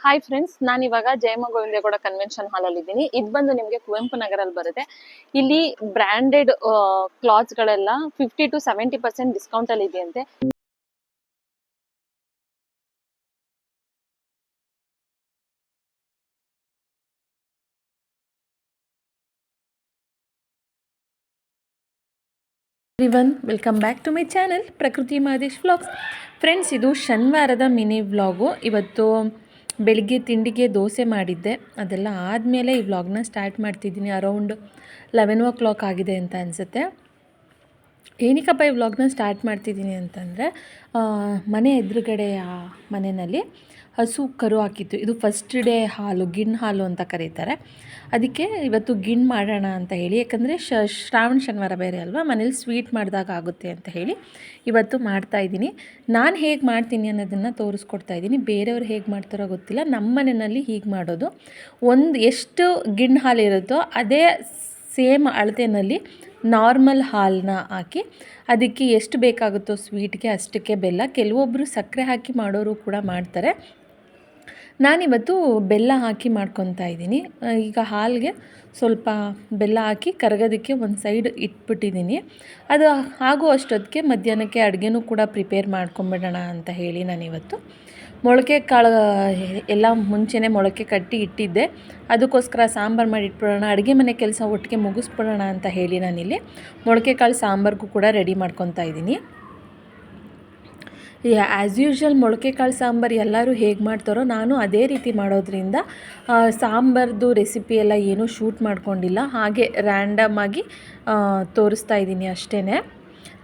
Hi friends, ನಾನು ಇವಾಗ Jayamma Govindegowda convention hall ಅಲ್ಲಿ ಇದ್ದೀನಿ. ಇದು ಬಂದು ನಿಮಗೆ ಕುವೆಂಪು ನಗರಲ್ಲಿ ಬರುತ್ತೆ. ಇಲ್ಲಿ ಬ್ರಾಂಡೆಡ್ ಕ್ಲಾತ್ಸ್ ಗಳೆಲ್ಲ 50 to 70% ಡಿಸ್ಕೌಂಟ್ ಅಲ್ಲಿ ಇದೆಯಂತೆ. Everyone, welcome back to my channel Prakruthi Mahadesh vlogs. Friends, ಇದು ಶನಿವಾರದ ಮಿನಿ ವ್ಲಾಗು. ಇವತ್ತು ಬೆಳಿಗ್ಗೆ ತಿಂಡಿಗೆ ದೋಸೆ ಮಾಡಿದ್ದೆ. ಅದೆಲ್ಲ ಆದಮೇಲೆ ಈ ವ್ಲಾಗ್ನ ಸ್ಟಾರ್ಟ್ ಮಾಡ್ತಿದ್ದೀನಿ. ಅರೌಂಡ್ 11 o'clock ಆಗಿದೆ ಅಂತ ಅನಿಸುತ್ತೆ. ಏನಕ್ಕಪ್ಪ ಈ ವ್ಲಾಗ್ನ ಸ್ಟಾರ್ಟ್ ಮಾಡ್ತಿದ್ದೀನಿ ಅಂತಂದರೆ, ಮನೆ ಎದುರುಗಡೆ ಮನೆಯಲ್ಲಿ ಹಸು ಕರು ಹಾಕಿತ್ತು. ಇದು ಫಸ್ಟ್ ಡೇ ಹಾಲು, ಗಿಣ್ಣು ಹಾಲು ಅಂತ ಕರೀತಾರೆ. ಅದಕ್ಕೆ ಇವತ್ತು ಗಿಣ್ಣು ಮಾಡೋಣ ಅಂತ ಹೇಳಿ, ಯಾಕಂದರೆ ಶ್ರಾವಣ ಶನಿವಾರ ಬೇರೆ ಅಲ್ವಾ, ಮನೇಲಿ ಸ್ವೀಟ್ ಮಾಡಿದಾಗ ಆಗುತ್ತೆ ಅಂತ ಹೇಳಿ ಇವತ್ತು ಮಾಡ್ತಾಯಿದ್ದೀನಿ. ನಾನು ಹೇಗೆ ಮಾಡ್ತೀನಿ ಅನ್ನೋದನ್ನು ತೋರಿಸ್ಕೊಡ್ತಾ ಇದ್ದೀನಿ. ಬೇರೆಯವ್ರು ಹೇಗೆ ಮಾಡ್ತಾರೋ ಗೊತ್ತಿಲ್ಲ. ನಮ್ಮ ಮನೆಯಲ್ಲಿ ಹೀಗೆ ಮಾಡೋದು. ಎಷ್ಟು ಗಿಣ್ಣು ಹಾಲು ಇರುತ್ತೋ ಅದೇ ಸೇಮ್ ಅಳತೆಯಲ್ಲಿ ನಾರ್ಮಲ್ ಹಾಲನ್ನ ಹಾಕಿ, ಅದಕ್ಕೆ ಎಷ್ಟು ಬೇಕಾಗುತ್ತೋ ಸ್ವೀಟ್ಗೆ ಅಷ್ಟಕ್ಕೆ ಬೆಲ್ಲ. ಕೆಲವೊಬ್ಬರು ಸಕ್ಕರೆ ಹಾಕಿ ಮಾಡೋರು ಕೂಡ ಮಾಡ್ತಾರೆ. ನಾನಿವತ್ತು ಬೆಲ್ಲ ಹಾಕಿ ಮಾಡ್ಕೊತಾ ಇದ್ದೀನಿ. ಈಗ ಹಾಲಿಗೆ ಸ್ವಲ್ಪ ಬೆಲ್ಲ ಹಾಕಿ ಕರಗೋದಕ್ಕೆ ಒಂದು ಸೈಡ್ ಇಟ್ಬಿಟ್ಟಿದ್ದೀನಿ. ಅದು ಆಗೋ ಅಷ್ಟೊತ್ತಿಗೆ ಮಧ್ಯಾಹ್ನಕ್ಕೆ ಅಡುಗೆನೂ ಕೂಡ ಪ್ರಿಪೇರ್ ಮಾಡ್ಕೊಂಬಿಡೋಣ ಅಂತ ಹೇಳಿ ನಾನಿವತ್ತು ಮೊಳಕೆ ಕಾಳು ಎಲ್ಲ ಮುಂಚೆನೇ ಮೊಳಕೆ ಕಟ್ಟಿ ಇಟ್ಟಿದ್ದೆ. ಅದಕ್ಕೋಸ್ಕರ ಸಾಂಬಾರು ಮಾಡಿ ಇಟ್ಬಿಡೋಣ, ಅಡುಗೆ ಮನೆ ಕೆಲಸ ಒಟ್ಟಿಗೆ ಮುಗಿಸ್ಬಿಡೋಣ ಅಂತ ಹೇಳಿ ನಾನಿಲ್ಲಿ ಮೊಳಕೆ ಕಾಳು ಸಾಂಬಾರಿಗೂ ಕೂಡ ರೆಡಿ ಮಾಡ್ಕೊತಾ ಇದ್ದೀನಿ. ಆ್ಯಸ್ ಯೂಶ್ವಲ್ ಮೊಳಕೆ ಕಾಳು ಸಾಂಬಾರು ಎಲ್ಲರೂ ಹೇಗೆ ಮಾಡ್ತಾರೋ ನಾನು ಅದೇ ರೀತಿ ಮಾಡೋದ್ರಿಂದ ಸಾಂಬಾರ್ದು ರೆಸಿಪಿ ಎಲ್ಲ ಏನೂ ಶೂಟ್ ಮಾಡ್ಕೊಂಡಿಲ್ಲ. ಹಾಗೆ ರ್ಯಾಂಡಮಾಗಿ ತೋರಿಸ್ತಾ ಇದ್ದೀನಿ ಅಷ್ಟೇ.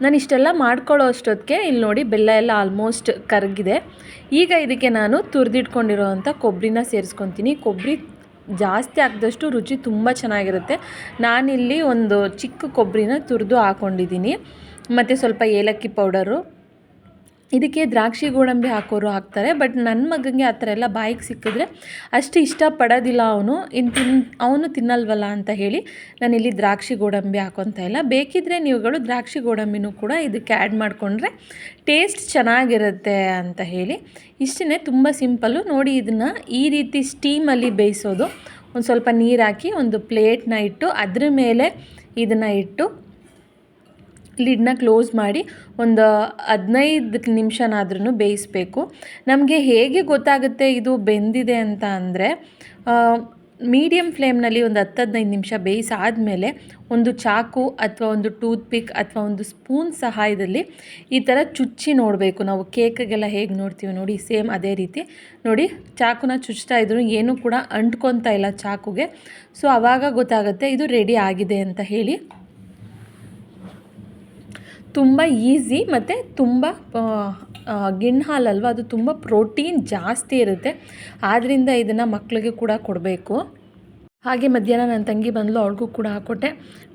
ನಾನು ಇಷ್ಟೆಲ್ಲ ಮಾಡ್ಕೊಳ್ಳೋ ಅಷ್ಟೊತ್ತಿಗೆ ಇಲ್ಲಿ ನೋಡಿ ಬೆಲ್ಲ ಎಲ್ಲ ಆಲ್ಮೋಸ್ಟ್ ಕರಗಿದೆ. ಈಗ ಇದಕ್ಕೆ ನಾನು ತುರಿದಿಟ್ಕೊಂಡಿರೋ ಅಂಥ ಕೊಬ್ಬರಿನ ಸೇರಿಸ್ಕೊತೀನಿ. ಕೊಬ್ಬರಿ ಜಾಸ್ತಿ ಹಾಕಿದಷ್ಟು ರುಚಿ ತುಂಬ ಚೆನ್ನಾಗಿರುತ್ತೆ. ನಾನಿಲ್ಲಿ ಒಂದು ಚಿಕ್ಕ ಕೊಬ್ಬರಿನ ತುರಿದು ಹಾಕ್ಕೊಂಡಿದ್ದೀನಿ. ಮತ್ತು ಸ್ವಲ್ಪ ಏಲಕ್ಕಿ ಪೌಡರು. ಇದಕ್ಕೆ ದ್ರಾಕ್ಷಿ ಗೋಡಂಬಿ ಹಾಕೋರು ಹಾಕ್ತಾರೆ. ಬಟ್ ನನ್ನ ಮಗನಿಗೆ ಆ ಥರ ಎಲ್ಲ ಬಾಯಿಗೆ ಸಿಕ್ಕಿದ್ರೆ ಅಷ್ಟು ಇಷ್ಟಪಡೋದಿಲ್ಲ. ಅವನು ತಿನ್ನಲ್ವಲ್ಲ ಅಂತ ಹೇಳಿ ನಾನಿಲ್ಲಿ ದ್ರಾಕ್ಷಿ ಗೋಡಂಬಿ ಹಾಕೊತಾ ಇಲ್ಲ. ಬೇಕಿದ್ದರೆ ನೀವುಗಳು ದ್ರಾಕ್ಷಿ ಗೋಡಂಬಿನೂ ಕೂಡ ಇದಕ್ಕೆ ಆ್ಯಡ್ ಮಾಡಿಕೊಂಡ್ರೆ ಟೇಸ್ಟ್ ಚೆನ್ನಾಗಿರುತ್ತೆ ಅಂತ ಹೇಳಿ. ಇಷ್ಟೇ, ತುಂಬ ಸಿಂಪಲ್ಲು. ನೋಡಿ, ಇದನ್ನು ಈ ರೀತಿ ಸ್ಟೀಮಲ್ಲಿ ಬೇಯಿಸೋದು. ಒಂದು ಸ್ವಲ್ಪ ನೀರು ಹಾಕಿ ಒಂದು ಪ್ಲೇಟ್ನ ಇಟ್ಟು ಅದ್ರ ಮೇಲೆ ಇದನ್ನು ಇಟ್ಟು ಲಿಡ್ನ ಕ್ಲೋಸ್ ಮಾಡಿ ಒಂದು 15 ನಿಮಿಷನಾದ್ರೂ ಬೇಯಿಸಬೇಕು. ನಮಗೆ ಹೇಗೆ ಗೊತ್ತಾಗುತ್ತೆ ಇದು ಬೆಂದಿದೆ ಅಂತ ಅಂದರೆ, ಮೀಡಿಯಮ್ ಫ್ಲೇಮ್ನಲ್ಲಿ ಒಂದು 10-15 ನಿಮಿಷ ಬೇಯಿಸಾದ್ಮೇಲೆ ಒಂದು ಚಾಕು ಅಥವಾ ಒಂದು ಟೂತ್ ಪಿಕ್ ಅಥವಾ ಒಂದು ಸ್ಪೂನ್ ಸಹಾಯದಲ್ಲಿ ಈ ಥರ ಚುಚ್ಚಿ ನೋಡಬೇಕು. ನಾವು ಕೇಕ್ಗೆಲ್ಲ ಹೇಗೆ ನೋಡ್ತೀವಿ ನೋಡಿ, ಸೇಮ್ ಅದೇ ರೀತಿ ನೋಡಿ ಚಾಕುನ ಚುಚ್ತಾ ಇದ್ರು ಏನೂ ಕೂಡ ಅಂಟ್ಕೊತಾ ಇಲ್ಲ ಚಾಕುಗೆ. ಸೊ ಆವಾಗ ಗೊತ್ತಾಗುತ್ತೆ ಇದು ರೆಡಿ ಆಗಿದೆ ಅಂತ ಹೇಳಿ. ತುಂಬ ಈಸಿ ಮತ್ತು ತುಂಬ ಗಿಣ್ಣು ಹಾಲಲ್ವ, ಅದು ತುಂಬ ಪ್ರೋಟೀನ್ ಜಾಸ್ತಿ ಇರುತ್ತೆ. ಆದ್ದರಿಂದ ಇದನ್ನು ಮಕ್ಕಳಿಗೆ ಕೂಡ ಕೊಡಬೇಕು. ಹಾಗೆ ಮಧ್ಯಾಹ್ನ ನನ್ನ ತಂಗಿ ಬಂದಳು, ಅವಳಿಗೂ ಕೂಡ ಹಾಕ್ಕೊಟ್ಟೆ.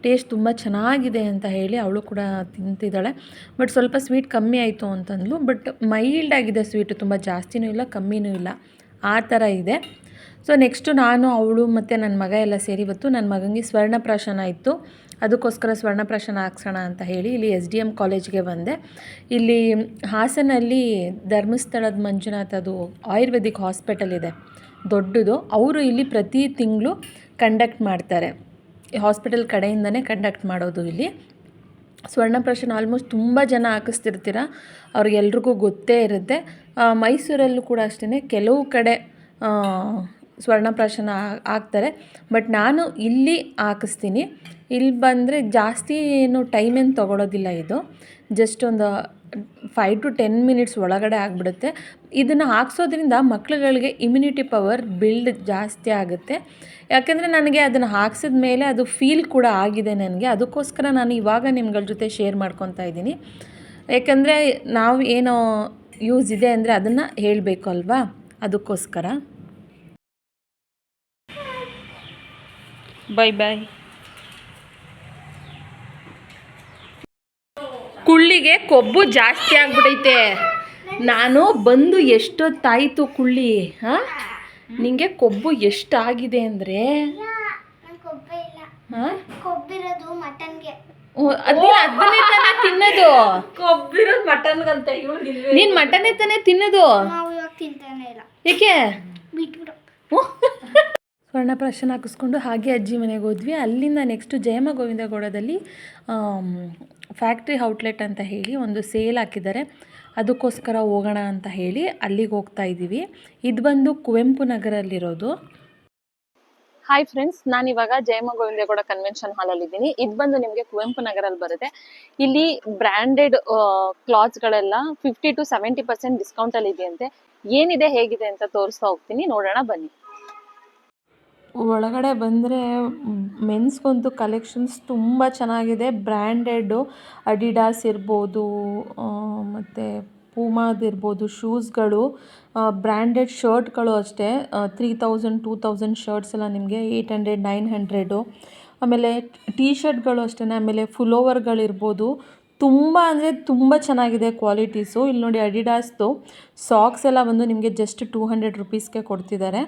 ಟೇಸ್ಟ್ ತುಂಬ ಚೆನ್ನಾಗಿದೆ ಅಂತ ಹೇಳಿ ಅವಳು ಕೂಡ ತಿಂತಿದ್ದಾಳೆ. ಬಟ್ ಸ್ವಲ್ಪ ಸ್ವೀಟ್ ಕಮ್ಮಿ ಆಯಿತು ಅಂತಂದ್ಲು. ಬಟ್ ಮೈಲ್ಡ್ ಆಗಿದೆ ಸ್ವೀಟು, ತುಂಬ ಜಾಸ್ತಿನೂ ಇಲ್ಲ ಕಮ್ಮಿನೂ ಇಲ್ಲ, ಆ ಥರ ಇದೆ. ಸೊ ನೆಕ್ಸ್ಟು ನಾನು, ಅವಳು ಮತ್ತು ನನ್ನ ಮಗ ಎಲ್ಲ ಸೇರಿ ಇವತ್ತು ನನ್ನ ಮಗನಿಗೆ ಸ್ವರ್ಣಪ್ರಾಶನ ಇತ್ತು. ಅದಕ್ಕೋಸ್ಕರ ಸ್ವರ್ಣಪ್ರಾಶನ ಹಾಕ್ಸೋಣ ಅಂತ ಹೇಳಿ ಇಲ್ಲಿ SDM ಕಾಲೇಜ್ಗೆ ಬಂದೆ. ಇಲ್ಲಿ ಹಾಸನಲ್ಲಿ ಧರ್ಮಸ್ಥಳದ ಮಂಜುನಾಥ್, ಅದು ಆಯುರ್ವೇದಿಕ್ ಹಾಸ್ಪಿಟಲ್ ಇದೆ ದೊಡ್ಡದು. ಅವರು ಇಲ್ಲಿ ಪ್ರತಿ ತಿಂಗಳು ಕಂಡಕ್ಟ್ ಮಾಡ್ತಾರೆ. ಹಾಸ್ಪಿಟಲ್ ಕಡೆಯಿಂದನೇ ಕಂಡಕ್ಟ್ ಮಾಡೋದು ಇಲ್ಲಿ ಸ್ವರ್ಣಪ್ರಾಶನ. ಆಲ್ಮೋಸ್ಟ್ ತುಂಬ ಜನ ಹಾಕಿಸ್ತಿರ್ತೀರ, ಅವ್ರಿಗೆಲ್ರಿಗೂ ಗೊತ್ತೇ ಇರುತ್ತೆ. ಮೈಸೂರಲ್ಲೂ ಕೂಡ ಅಷ್ಟೇ ಕೆಲವು ಕಡೆ ಸ್ವರ್ಣಪ್ರಾಶನ ಹಾಕ್ತಾರೆ. ಬಟ್ ನಾನು ಇಲ್ಲಿ ಹಾಕಿಸ್ತೀನಿ. ಇಲ್ಲಿ ಬಂದರೆ ಜಾಸ್ತಿ ಏನು ಟೈಮ್ ಏನು ತೊಗೊಳೋದಿಲ್ಲ. ಇದು ಜಸ್ಟ್ ಒಂದು 5 to 10 minutes ಒಳಗಡೆ ಆಗಿಬಿಡುತ್ತೆ. ಇದನ್ನು ಹಾಕ್ಸೋದ್ರಿಂದ ಮಕ್ಳುಗಳಿಗೆ ಇಮ್ಯುನಿಟಿ ಪವರ್ ಬಿಲ್ಡ್ ಜಾಸ್ತಿ ಆಗುತ್ತೆ. ಯಾಕೆಂದರೆ ನನಗೆ ಅದನ್ನು ಹಾಕ್ಸಿದ ಮೇಲೆ ಅದು ಫೀಲ್ ಕೂಡ ಆಗಿದೆ ನನಗೆ. ಅದಕ್ಕೋಸ್ಕರ ನಾನು ಇವಾಗ ನಿಮ್ಗಳ ಜೊತೆ ಶೇರ್ ಮಾಡ್ಕೊತಾ ಇದ್ದೀನಿ. ಯಾಕೆಂದರೆ ನಾವು ಏನೋ ಯೂಸ್ ಇದೆ ಅಂದರೆ ಅದನ್ನು ಹೇಳಬೇಕು ಅಲ್ವಾ, ಅದಕ್ಕೋಸ್ಕರ. ಬಾಯ್ ಬಾಯ್. ಕುಳ್ಳಿಗೆ ಕೊಬ್ಬು ಜಾಸ್ತಿ ಆಗ್ಬಿಟ್ಟೈತೆ. ನಾನು ಬಂದು ಎಷ್ಟೊತ್ತಾಯಿತು ಕುಳ್ಳಿ, ಹಾಂ, ನಿಂಗೆ ಕೊಬ್ಬು ಎಷ್ಟಾಗಿದೆ ಅಂದರೆ, ಹಾಂ, ಅದನ್ನೇ ತಾನೇ ತಿನ್ನೋದು. ಕೊಬ್ಬಿರೋದು ಮಟನ್ಗಂತ. ನೀನು ಮಟನ್ನೇ ತಾನೇ ತಿನ್ನೋದು. ಏಕೆ ಸ್ವರ್ಣಪ್ರಾಶನ ಹಾಕಿಸ್ಕೊಂಡು ಹಾಗೆ ಅಜ್ಜಿ ಮನೆಗೆ ಹೋದ್ವಿ. ಅಲ್ಲಿಂದ ನೆಕ್ಸ್ಟು ಜಯಮ್ಮ ಗೋವಿಂದಗೌಡದಲ್ಲಿ ಫ್ಯಾಕ್ಟ್ರಿ ಔಟ್ಲೆಟ್ ಅಂತ ಹೇಳಿ ಒಂದು ಸೇಲ್ ಹಾಕಿದ್ದಾರೆ, ಅದಕ್ಕೋಸ್ಕರ ಹೋಗೋಣ ಅಂತ ಹೇಳಿ ಅಲ್ಲಿಗೆ ಹೋಗ್ತಾ ಇದ್ದೀವಿ. ಇದು ಬಂದು ಕುವೆಂಪು ನಗರಲ್ಲಿರೋದು. ಹಾಯ್ ಫ್ರೆಂಡ್ಸ್, ನಾನು ಇವಾಗ ಜಯಮ್ಮ ಗೋವಿಂದೇಗೌಡ ಕನ್ವೆನ್ಷನ್ ಹಾಲ್ ಅಲ್ಲಿ ಇದ್ದೀನಿ. ಇದು ಬಂದು ನಿಮಗೆ ಕುವೆಂಪು ನಗರಲ್ಲಿ ಬರುತ್ತೆ. ಇಲ್ಲಿ ಬ್ರಾಂಡೆಡ್ ಕ್ಲಾತ್ಸ್ ಗಳೆಲ್ಲ 50-70% ಡಿಸ್ಕೌಂಟ್ ಅಲ್ಲಿ ಇದೆಯಂತೆ. ಏನಿದೆ ಹೇಗಿದೆ ಅಂತ ತೋರಿಸ್ತಾ ಹೋಗ್ತೀನಿ, ನೋಡೋಣ ಬನ್ನಿ. ಒಳಗಡೆ ಬಂದರೆ ಮೆನ್ಸ್ಗಂತೂ ಕಲೆಕ್ಷನ್ಸ್ ತುಂಬ ಚೆನ್ನಾಗಿದೆ. ಬ್ರ್ಯಾಂಡೆಡ್ಡು ಅಡಿಡಾಸ್ ಇರ್ಬೋದು, ಮತ್ತು ಪೂಮಾದಿರ್ಬೋದು, ಶೂಸ್ಗಳು, ಬ್ರ್ಯಾಂಡೆಡ್ ಶರ್ಟ್ಗಳು ಅಷ್ಟೇ. 3000 2000 ಶರ್ಟ್ಸ್ ಎಲ್ಲ ನಿಮಗೆ 800 900. ಆಮೇಲೆ ಟೀ ಶರ್ಟ್ಗಳು ಅಷ್ಟೇ. ಆಮೇಲೆ ಫುಲೋವರ್ಗಳಿರ್ಬೋದು, ತುಂಬ ಅಂದರೆ ತುಂಬ ಚೆನ್ನಾಗಿದೆ ಕ್ವಾಲಿಟೀಸು. ಇಲ್ಲಿ ನೋಡಿ, ಅಡಿಡಾಸ್ದು ಸಾಕ್ಸ್ ಎಲ್ಲ ಬಂದು ನಿಮಗೆ ಜಸ್ಟ್ 200 ರುಪೀಸ್ಗೆ ಕೊಡ್ತಿದ್ದಾರೆ.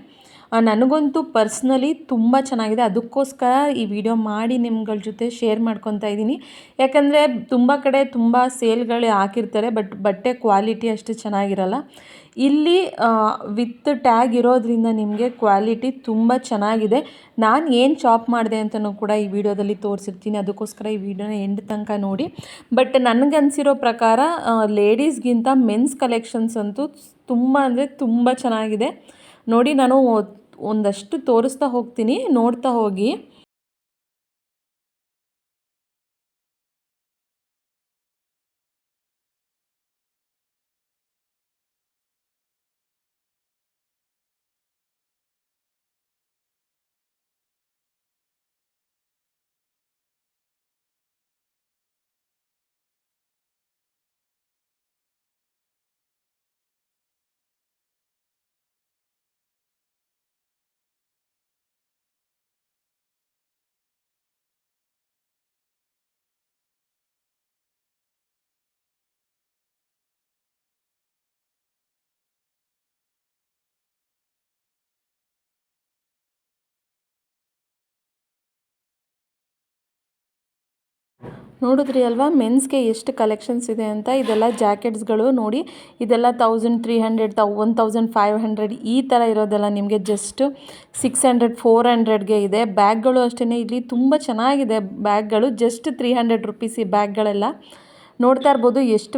ನನಗಂತೂ ಪರ್ಸ್ನಲಿ ತುಂಬ ಚೆನ್ನಾಗಿದೆ, ಅದಕ್ಕೋಸ್ಕರ ಈ ವಿಡಿಯೋ ಮಾಡಿ ನಿಮ್ಗಳ ಜೊತೆ ಶೇರ್ ಮಾಡ್ಕೊತಾ ಇದ್ದೀನಿ. ಯಾಕಂದರೆ ತುಂಬ ಕಡೆ ತುಂಬ ಸೇಲ್ಗಳು ಹಾಕಿರ್ತಾರೆ, ಬಟ್ಟೆ ಕ್ವಾಲಿಟಿ ಅಷ್ಟು ಚೆನ್ನಾಗಿರಲ್ಲ. ಇಲ್ಲಿ ವಿತ್ ಟ್ಯಾಗ್ ಇರೋದ್ರಿಂದ ನಿಮಗೆ ಕ್ವಾಲಿಟಿ ತುಂಬ ಚೆನ್ನಾಗಿದೆ. ನಾನು ಏನು ಶಾಪ್ ಮಾಡಿದೆ ಅಂತಲೂ ಕೂಡ ಈ ವಿಡಿಯೋದಲ್ಲಿ ತೋರಿಸಿರ್ತೀನಿ, ಅದಕ್ಕೋಸ್ಕರ ಈ ವಿಡಿಯೋನ ಎಂಡ್ ತನಕ ನೋಡಿ. ಬಟ್ ನನಗನ್ಸಿರೋ ಪ್ರಕಾರ ಲೇಡೀಸ್ಗಿಂತ ಮೆನ್ಸ್ ಕಲೆಕ್ಷನ್ಸ್ ಅಂತೂ ತುಂಬ ಅಂದರೆ ತುಂಬ ಚೆನ್ನಾಗಿದೆ. ನೋಡಿ, ನಾನು ಒಂದಷ್ಟು ತೋರಿಸ್ತಾ ಹೋಗ್ತೀನಿ, ನೋಡ್ತಾ ಹೋಗಿ. ನೋಡಿದ್ರಿ ಅಲ್ವಾ ಮೆನ್ಸ್ಗೆ ಎಷ್ಟು ಕಲೆಕ್ಷನ್ಸ್ ಇದೆ ಅಂತ. ಇದೆಲ್ಲ ಜಾಕೆಟ್ಸ್ಗಳು ನೋಡಿ, ಇದೆಲ್ಲ 1300 1500 ಈ ಥರ ಇರೋದೆಲ್ಲ ನಿಮಗೆ ಜಸ್ಟ್ 600 400ಗೆ ಇದೆ. ಬ್ಯಾಗ್ಗಳು ಅಷ್ಟೇ, ಇಲ್ಲಿ ತುಂಬ ಚೆನ್ನಾಗಿದೆ ಬ್ಯಾಗ್ಗಳು, ಜಸ್ಟ್ 300 ರುಪೀಸ್ ಈ ಬ್ಯಾಗ್ಗಳೆಲ್ಲ. ನೋಡ್ತಾ ಇರ್ಬೋದು ಎಷ್ಟು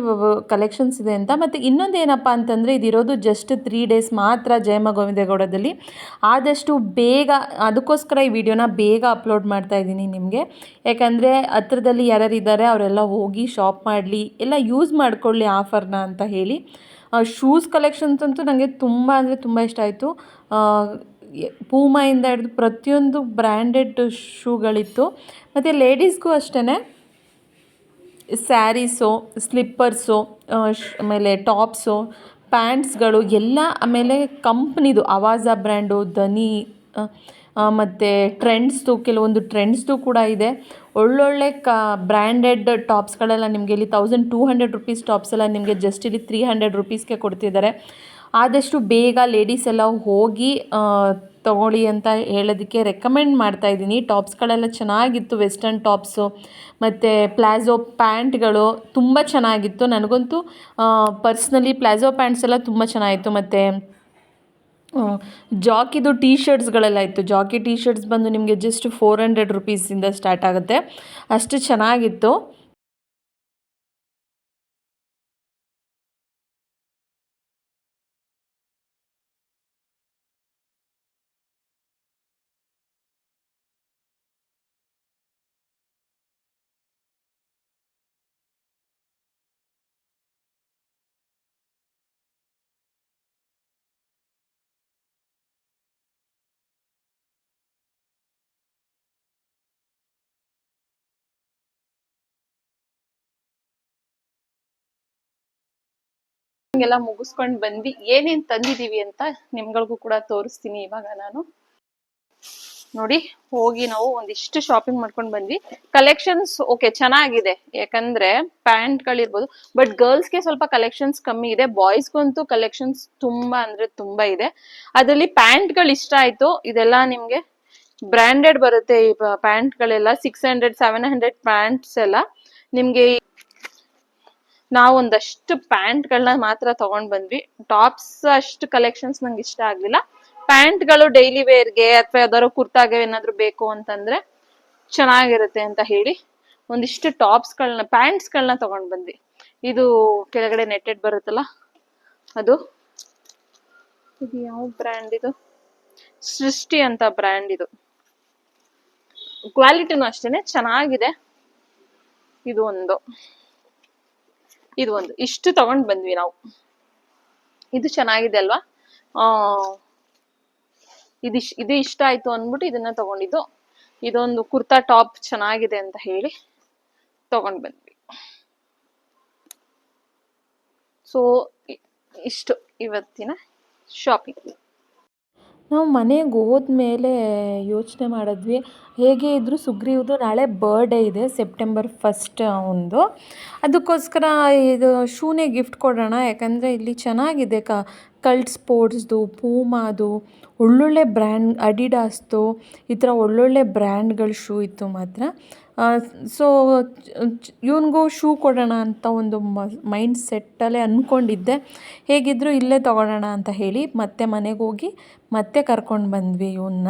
ಕಲೆಕ್ಷನ್ಸ್ ಇದೆ ಅಂತ. ಮತ್ತು ಇನ್ನೊಂದು ಏನಪ್ಪ ಅಂತಂದರೆ, ಇದಿರೋದು ಜಸ್ಟ್ 3 ಡೇಸ್ ಮಾತ್ರ ಜಯಮ್ಮ ಗೋವಿಂದೇಗೌಡದಲ್ಲಿ. ಆದಷ್ಟು ಬೇಗ, ಅದಕ್ಕೋಸ್ಕರ ಈ ವಿಡಿಯೋನ ಬೇಗ ಅಪ್ಲೋಡ್ ಮಾಡ್ತಾ ಇದ್ದೀನಿ ನಿಮಗೆ. ಯಾಕಂದರೆ ಹತ್ರದಲ್ಲಿ ಯಾರ್ಯಾರಿದ್ದಾರೆ ಅವರೆಲ್ಲ ಹೋಗಿ ಶಾಪ್ ಮಾಡಲಿ, ಎಲ್ಲ ಯೂಸ್ ಮಾಡಿಕೊಳ್ಳಿ ಆಫರ್ನ ಅಂತ ಹೇಳಿ. ಶೂಸ್ ಕಲೆಕ್ಷನ್ಸ್ ಅಂತೂ ನನಗೆ ತುಂಬ ಅಂದರೆ ತುಂಬ ಇಷ್ಟ ಆಯಿತು. ಪೂಮಾಯಿಂದ ಹಿಡಿದು ಪ್ರತಿಯೊಂದು ಬ್ರ್ಯಾಂಡೆಡ್ ಶೂಗಳಿತ್ತು. ಮತ್ತು ಲೇಡೀಸ್ಗೂ ಅಷ್ಟೇ ಸ್ಯಾರೀಸು, ಸ್ಲಿಪ್ಪರ್ಸು, ಆಮೇಲೆ ಟಾಪ್ಸು, ಪ್ಯಾಂಟ್ಸ್ಗಳು ಎಲ್ಲ. ಆಮೇಲೆ ಕಂಪ್ನಿದು ಅವಾಜ ಬ್ರ್ಯಾಂಡು, ದನಿ, ಮತ್ತು ಟ್ರೆಂಡ್ಸ್ದು, ಕೆಲವೊಂದು ಟ್ರೆಂಡ್ಸ್ದು ಕೂಡ ಇದೆ. ಒಳ್ಳೊಳ್ಳೆ ಬ್ರ್ಯಾಂಡೆಡ್ ಟಾಪ್ಸ್ಗಳೆಲ್ಲ ನಿಮಗೆ ಇಲ್ಲಿ 1200 ರುಪೀಸ್ ಟಾಪ್ಸ್ ಎಲ್ಲ ನಿಮಗೆ ಜಸ್ಟ್ ಇಲ್ಲಿ 300 ರುಪೀಸ್ಗೆ ಕೊಡ್ತಿದ್ದಾರೆ. ಆದಷ್ಟು ಬೇಗ ಲೇಡೀಸ್ ಎಲ್ಲ ಹೋಗಿ ತೊಗೊಳ್ಳಿ ಅಂತ ಹೇಳೋದಕ್ಕೆ ರೆಕಮೆಂಡ್ ಮಾಡ್ತಾಯಿದ್ದೀನಿ. ಟಾಪ್ಸ್ಗಳೆಲ್ಲ ಚೆನ್ನಾಗಿತ್ತು, ವೆಸ್ಟರ್ನ್ ಟಾಪ್ಸು ಮತ್ತು ಪ್ಲಾಜೋ ಪ್ಯಾಂಟ್ಗಳು ತುಂಬ ಚೆನ್ನಾಗಿತ್ತು. ನನಗಂತೂ ಪರ್ಸ್ನಲಿ ಪ್ಲಾಜೋ ಪ್ಯಾಂಟ್ಸ್ ಎಲ್ಲ ತುಂಬ ಚೆನ್ನಾಗಿತ್ತು. ಮತ್ತು ಜಾಕಿದು ಟೀ ಶರ್ಟ್ಸ್ಗಳೆಲ್ಲ ಇತ್ತು. ಜಾಕಿ ಟೀ ಶರ್ಟ್ಸ್ ಬಂದು ನಿಮಗೆ ಜಸ್ಟ್ 400 ರುಪೀಸಿಂದ ಸ್ಟಾರ್ಟ್ ಆಗುತ್ತೆ, ಅಷ್ಟು ಚೆನ್ನಾಗಿತ್ತು. ಎಲ್ಲ ಮುಗಿಸ್ಕೊಂಡು ಬಂದ್ವಿ. ಏನೇನ್ ತಂದಿದೀವಿ ಅಂತ ನಿಮ್ಗಳಿಗೂ ಕೂಡ ತೋರಿಸ್ತೀನಿ ಇವಾಗ. ನಾನು ನೋಡಿ, ಹೋಗಿ ನಾವು ಒಂದಿಷ್ಟು ಶಾಪಿಂಗ್ ಮಾಡ್ಕೊಂಡು ಬಂದ್ವಿ. ಕಲೆಕ್ಷನ್ಸ್ ಓಕೆ ಚೆನ್ನಾಗಿದೆ, ಯಾಕಂದ್ರೆ ಪ್ಯಾಂಟ್ ಗಳಿರ್ಬೋದು. ಬಟ್ ಗರ್ಲ್ಸ್ಗೆ ಸ್ವಲ್ಪ ಕಲೆಕ್ಷನ್ಸ್ ಕಮ್ಮಿ ಇದೆ. ಬಾಯ್ಸ್ಗಂತೂ ಕಲೆಕ್ಷನ್ಸ್ ತುಂಬಾ ಅಂದ್ರೆ ತುಂಬಾ ಇದೆ. ಅದರಲ್ಲಿ ಪ್ಯಾಂಟ್ ಗಳು ಇಷ್ಟ ಆಯ್ತು. ಇದೆಲ್ಲ ನಿಮ್ಗೆ ಬ್ರಾಂಡೆಡ್ ಬರುತ್ತೆ ಈ ಪ್ಯಾಂಟ್ ಗಳೆಲ್ಲ. 600 700 ಪ್ಯಾಂಟ್ಸ್ ಎಲ್ಲ ನಿಮ್ಗೆ. ನಾವು ಒಂದಷ್ಟು ಪ್ಯಾಂಟ್ ಗಳನ್ನ ಮಾತ್ರ ತಗೊಂಡ್ ಬಂದ್ವಿ. ಟಾಪ್ಸ್ ಅಷ್ಟು ಕಲೆಕ್ಷನ್ಸ್ ನಂಗೆ ಇಷ್ಟ ಆಗ್ಲಿಲ್ಲ. ಪ್ಯಾಂಟ್ಗಳು ಡೈಲಿ ವೇರ್ಗೆ ಅಥವಾ ಯಾವ್ದಾದ್ರು ಕುರ್ತಾಗೆ ಏನಾದ್ರು ಬೇಕು ಅಂತಂದ್ರೆ ಚೆನ್ನಾಗಿರುತ್ತೆ ಅಂತ ಹೇಳಿ ಒಂದಿಷ್ಟು ಪ್ಯಾಂಟ್ಸ್ಗಳನ್ನ ತಗೊಂಡ್ ಬಂದ್ವಿ. ಇದು ಕೆಳಗಡೆ ನೆಟ್ಟೆಡ್ ಬರುತ್ತಲ್ಲ ಅದು. ಇದು ಯಾವ ಬ್ರ್ಯಾಂಡ್ ಇದು? ಸೃಷ್ಟಿ ಅಂತ ಬ್ರ್ಯಾಂಡ್ ಇದು. ಕ್ವಾಲಿಟಿನೂ ಅಷ್ಟೇನೆ ಚೆನ್ನಾಗಿದೆ. ಇದು ಒಂದು ಇಷ್ಟು ತಗೊಂಡ್ ಬಂದ್ವಿ ನಾವು. ಇದು ಚೆನ್ನಾಗಿದೆ ಅಲ್ವಾ? ಇದು ಇಷ್ಟ ಆಯ್ತು ಅಂದ್ಬಿಟ್ಟು ಇದನ್ನ ತಗೊಂಡಿದ್ದು. ಇದೊಂದು ಕುರ್ತಾ ಟಾಪ್ ಚೆನ್ನಾಗಿದೆ ಅಂತ ಹೇಳಿ ತಗೊಂಡ್ ಬಂದ್ವಿ. ಸೊ ಇಷ್ಟು ಇವತ್ತಿನ ಶಾಪಿಂಗ್. ನಾವು ಮನೆಗೆ ಹೋದ್ಮೇಲೆ ಯೋಚನೆ ಮಾಡಿದ್ವಿ, ಹೇಗೆ ಇದ್ದರೂ ಸುಗ್ರೀವ್ದು ನಾಳೆ ಬರ್ಡೇ ಇದೆ, ಸೆಪ್ಟೆಂಬರ್ 1 ಅವನದು. ಅದಕ್ಕೋಸ್ಕರ ಇದು ಶೂನೇ ಗಿಫ್ಟ್ ಕೊಡೋಣ. ಯಾಕಂದರೆ ಇಲ್ಲಿ ಚೆನ್ನಾಗಿದೆ ಕಲ್ಟ್ ಸ್ಪೋರ್ಟ್ಸ್ದು, ಪೂಮಾದು, ಒಳ್ಳೊಳ್ಳೆ ಬ್ರ್ಯಾಂಡ್, ಅಡಿಡಾಸ್ದು, ಈ ಥರ ಒಳ್ಳೊಳ್ಳೆ ಬ್ರ್ಯಾಂಡ್ಗಳ ಶೂ ಇತ್ತು ಮಾತ್ರ. ಸೊ ಇವನಿಗೂ ಶೂ ಕೊಡೋಣ ಅಂತ ಒಂದು ಮೈಂಡ್ ಸೆಟ್ಟಲ್ಲೇ ಅಂದ್ಕೊಂಡಿದ್ದೆ. ಹೇಗಿದ್ದರೂ ಇಲ್ಲೇ ತೊಗೊಳೋಣ ಅಂತ ಹೇಳಿ ಮತ್ತೆ ಮನೆಗೆ ಹೋಗಿ ಮತ್ತೆ ಕರ್ಕೊಂಡು ಬಂದ್ವಿ ಇವನ್ನ.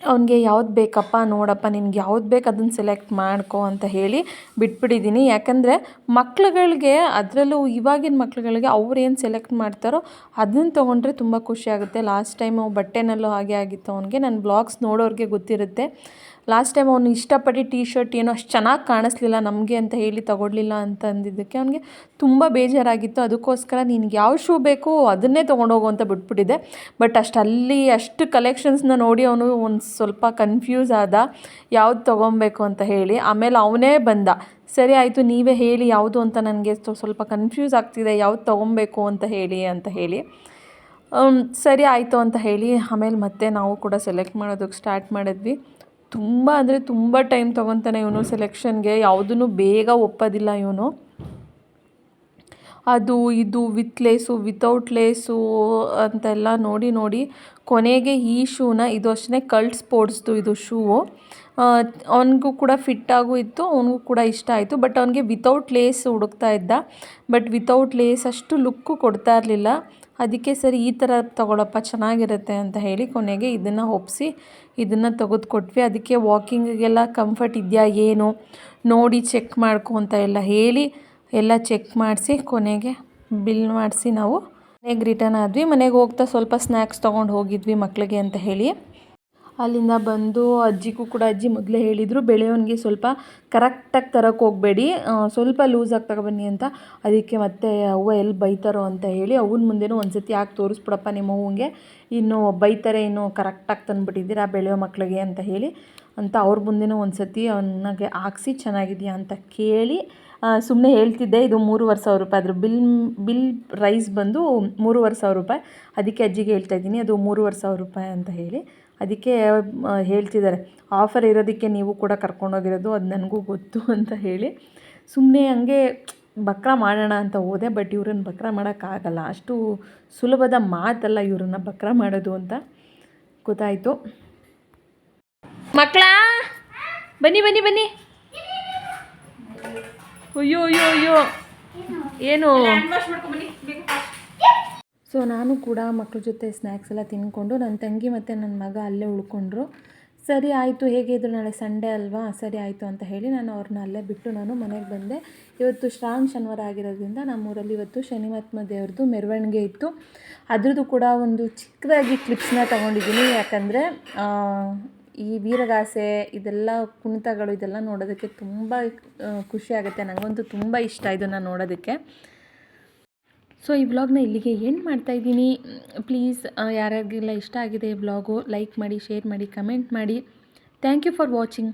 ಅವನಿಗೆ ಯಾವ್ದು ಬೇಕಪ್ಪ ನೋಡಪ್ಪ, ನಿನ್ಗೆ ಯಾವ್ದು ಬೇಕು ಅದನ್ನು ಸೆಲೆಕ್ಟ್ ಮಾಡ್ಕೊ ಅಂತ ಹೇಳಿ ಬಿಟ್ಬಿಟ್ಟಿದ್ದೀನಿ. ಯಾಕಂದರೆ ಮಕ್ಳುಗಳಿಗೆ, ಅದರಲ್ಲೂ ಇವಾಗಿನ ಮಕ್ಳುಗಳಿಗೆ ಅವ್ರು ಏನು ಸೆಲೆಕ್ಟ್ ಮಾಡ್ತಾರೋ ಅದನ್ನು ತೊಗೊಂಡ್ರೆ ತುಂಬ ಖುಷಿಯಾಗುತ್ತೆ. ಲಾಸ್ಟ್ ಟೈಮು ಬಟ್ಟೆನಲ್ಲೂ ಹಾಗೆ ಆಗಿತ್ತು ಅವನಿಗೆ. ನನ್ನ ಬ್ಲಾಗ್ಸ್ ನೋಡೋರಿಗೆ ಗೊತ್ತಿರುತ್ತೆ. ಲಾಸ್ಟ್ ಟೈಮ್ ಅವನು ಇಷ್ಟಪಟ್ಟು ಟೀ ಶರ್ಟ್ ಏನೋ ಅಷ್ಟು ಚೆನ್ನಾಗಿ ಕಾಣಿಸ್ಲಿಲ್ಲ ನಮಗೆ ಅಂತ ಹೇಳಿ ತಗೊಳ್ಳಿಲ್ಲ ಅಂತ ಅಂದಿದ್ದಕ್ಕೆ ಅವನಿಗೆ ತುಂಬ ಬೇಜಾರಾಗಿತ್ತು. ಅದಕ್ಕೋಸ್ಕರ ನಿನ್ಗೆ ಯಾವ ಶೂ ಬೇಕು ಅದನ್ನೇ ತೊಗೊಂಡೋಗು ಅಂತ ಬಿಟ್ಬಿಟ್ಟಿದ್ದೆ. ಬಟ್ ಅಷ್ಟು ಕಲೆಕ್ಷನ್ಸ್ನ ನೋಡಿ ಅವನು ಒಂದು ಸ್ವಲ್ಪ ಕನ್ಫ್ಯೂಸ್ ಆದ, ಯಾವ್ದು ತೊಗೊಬೇಕು ಅಂತ ಹೇಳಿ. ಆಮೇಲೆ ಅವನೇ ಬಂದ, ಸರಿ ಆಯಿತು ನೀವೇ ಹೇಳಿ ಯಾವುದು ಅಂತ, ನನಗೆ ಸ್ವಲ್ಪ ಕನ್ಫ್ಯೂಸ್ ಆಗ್ತಿದೆ ಯಾವ್ದು ತೊಗೊಬೇಕು ಅಂತ ಹೇಳಿ ಸರಿ ಆಯಿತು ಅಂತ ಹೇಳಿ ಆಮೇಲೆ ಮತ್ತೆ ನಾವು ಕೂಡ ಸೆಲೆಕ್ಟ್ ಮಾಡೋದಕ್ಕೆ ಸ್ಟಾರ್ಟ್ ಮಾಡಿದ್ವಿ. ತುಂಬ ಅಂದರೆ ತುಂಬ ಟೈಮ್ ತೊಗೊತಾನೆ ಇವನು ಸೆಲೆಕ್ಷನ್ಗೆ. ಯಾವುದನ್ನು ಬೇಗ ಒಪ್ಪೋದಿಲ್ಲ ಇವನು. ಅದು ಇದು ವಿತ್ ಲೇಸು, ವಿತೌಟ್ ಲೇಸು ಅಂತೆಲ್ಲ ನೋಡಿ ಕೊನೆಗೆ ಈ ಶೂನ, ಇದು ಅಷ್ಟೇ ಕಲ್ಟ್ ಸ್ಪೋರ್ಟ್ಸ್ದು ಇದು ಶೂ. ಅವನಿಗೂ ಕೂಡ ಫಿಟ್ಟಾಗೂ ಇತ್ತು, ಅವನಿಗೂ ಕೂಡ ಇಷ್ಟ ಆಯಿತು. ಬಟ್ ಅವನಿಗೆ ವಿತೌಟ್ ಲೇಸ್ ಹುಡುಕ್ತಾ ಇದ್ದ. ಬಟ್ ವಿತೌಟ್ ಲೇಸ್ ಅಷ್ಟು ಲುಕ್ಕು ಕೊಡ್ತಾ ಇರಲಿಲ್ಲ. ಅದಕ್ಕೆ ಸರಿ ಈ ಥರ ತೊಗೊಳಪ್ಪ ಚೆನ್ನಾಗಿರುತ್ತೆ ಅಂತ ಹೇಳಿ ಕೊನೆಗೆ ಇದನ್ನು ಒಪ್ಪಿಸಿ ಇದನ್ನು ತೆಗೆದುಕೊಟ್ವಿ. ಅದಕ್ಕೆ ವಾಕಿಂಗಿಗೆಲ್ಲ ಕಂಫರ್ಟ್ ಇದೆಯಾ ಏನು ನೋಡಿ ಚೆಕ್ ಮಾಡ್ಕೊ ಅಂತ ಹೇಳಿ ಎಲ್ಲ ಚೆಕ್ ಮಾಡಿಸಿ ಕೊನೆಗೆ ಬಿಲ್ ಮಾಡಿಸಿ ನಾವು ಮನೆಗೆ ರಿಟರ್ನ್ ಆದ್ವಿ. ಮನೆಗೆ ಹೋಗ್ತಾ ಸ್ವಲ್ಪ ಸ್ನ್ಯಾಕ್ಸ್ ತೊಗೊಂಡು ಹೋಗಿದ್ವಿ ಮಕ್ಕಳಿಗೆ ಅಂತ ಹೇಳಿ. ಅಲ್ಲಿಂದ ಬಂದು ಅಜ್ಜಿಗೂ ಕೂಡ, ಅಜ್ಜಿ ಮೊದಲೇ ಹೇಳಿದರು ಬೆಳೆಯೋನಿಗೆ ಸ್ವಲ್ಪ ಕರೆಕ್ಟಾಗಿ ತರಕ್ಕೆ ಹೋಗಬೇಡಿ, ಸ್ವಲ್ಪ ಲೂಸಾಗಿ ತಗೊಬನ್ನಿ ಅಂತ. ಅದಕ್ಕೆ ಮತ್ತೆ ಅವ್ವ ಎಲ್ಲಿ ಬೈತಾರೋ ಅಂತ ಹೇಳಿ ಅವನ ಮುಂದೆನೂ ಒಂದು ಸತಿ ಯಾಕೆ ತೋರಿಸ್ಬಿಡಪ್ಪ ನಿಮ್ಮ ಅವ್ವಂಗೆ, ಇನ್ನು ಬೈತಾರೆ, ಇನ್ನು ಕರೆಕ್ಟಾಗಿ ತಂದುಬಿಟ್ಟಿದ್ದೀರಾ ಬೆಳೆಯೋ ಮಕ್ಕಳಿಗೆ ಅಂತ ಹೇಳಿ ಅಂತ ಅವ್ರ ಮುಂದೆನೂ ಒಂದು ಸತಿ ಅವನಿಗೆ ಹಾಕ್ಸಿ ಚೆನ್ನಾಗಿದೆಯಾ ಅಂತ ಕೇಳಿ ಸುಮ್ಮನೆ ಹೇಳ್ತಿದ್ದೆ. ಇದು 3,500 ರೂಪಾಯಿ, ಅದ್ರ ಬಿಲ್ ಪ್ರೈಸ್ ಬಂದು 3,500 ರೂಪಾಯಿ. ಅದಕ್ಕೆ ಅಜ್ಜಿಗೆ ಹೇಳ್ತಾಯಿದ್ದೀನಿ ಅದು 3,500 ರೂಪಾಯಿ ಅಂತ ಹೇಳಿ. ಅದಕ್ಕೆ ಹೇಳ್ತಿದ್ದಾರೆ ಆಫರ್ ಇರೋದಕ್ಕೆ ನೀವು ಕೂಡ ಕರ್ಕೊಂಡೋಗಿರೋದು, ಅದು ನನಗೂ ಗೊತ್ತು ಅಂತ ಹೇಳಿ ಸುಮ್ಮನೆ ಹಂಗೆ ಬಕ್ರ ಮಾಡೋಣ ಅಂತ ಹೋದೆ. ಬಟ್ ಇವ್ರನ್ನ ಬಕ್ರ ಮಾಡೋಕ್ಕಾಗಲ್ಲ, ಅಷ್ಟು ಸುಲಭದ ಮಾತಲ್ಲ ಇವ್ರನ್ನ ಬಕ್ರ ಮಾಡೋದು ಅಂತ ಗೊತ್ತಾಯಿತು. ಮಕ್ಕಳ ಬನ್ನಿ ಅಯ್ಯೋ ಏನು. ಸೊ ನಾನು ಕೂಡ ಮಕ್ಕಳ ಜೊತೆ ಸ್ನ್ಯಾಕ್ಸ್ ಎಲ್ಲ ತಿನ್ಕೊಂಡು ನನ್ನ ತಂಗಿ ಮತ್ತು ನನ್ನ ಮಗ ಅಲ್ಲೇ ಉಳ್ಕೊಂಡ್ರು. ಸರಿ ಆಯಿತು, ಹೇಗೆ ಇದ್ರು ನಾಳೆ ಸಂಡೇ ಅಲ್ವಾ, ಸರಿ ಆಯಿತು ಅಂತ ಹೇಳಿ ನಾನು ಅವ್ರನ್ನ ಅಲ್ಲೇ ಬಿಟ್ಟು ನಾನು ಮನೆಗೆ ಬಂದೆ. ಇವತ್ತು ಶ್ರಾವಣ ಶನಿವಾರ ಆಗಿರೋದ್ರಿಂದ ನಮ್ಮೂರಲ್ಲಿ ಇವತ್ತು ಶನಿಮಹಾತ್ಮ ದೇವ್ರದ್ದು ಮೆರವಣಿಗೆ ಇತ್ತು. ಅದ್ರದ್ದು ಕೂಡ ಒಂದು ಚಿಕ್ಕದಾಗಿ ಕ್ಲಿಪ್ಸ್ನ ತೊಗೊಂಡಿದ್ದೀನಿ. ಯಾಕಂದರೆ ಈ ವೀರಗಾಸೆ ಇದೆಲ್ಲ ಕುಣಿತಗಳು ಇದೆಲ್ಲ ನೋಡೋದಕ್ಕೆ ತುಂಬ ಖುಷಿಯಾಗುತ್ತೆ. ನನಗಂತೂ ತುಂಬ ಇಷ್ಟ ಇದನ್ನು ನೋಡೋದಕ್ಕೆ. ಸೊ ಈ ವ್ಲಾಗ್ನ ಇಲ್ಲಿಗೆ ಎಂಡ್ ಮಾಡ್ತಾಯಿದ್ದೀನಿ. ಪ್ಲೀಸ್ ಯಾರ್ಯಾರಿಗೆಲ್ಲ ಇಷ್ಟ ಆಗಿದೆ ಈ ವ್ಲಾಗು ಲೈಕ್ ಮಾಡಿ, ಶೇರ್ ಮಾಡಿ, ಕಮೆಂಟ್ ಮಾಡಿ. Thank you for watching.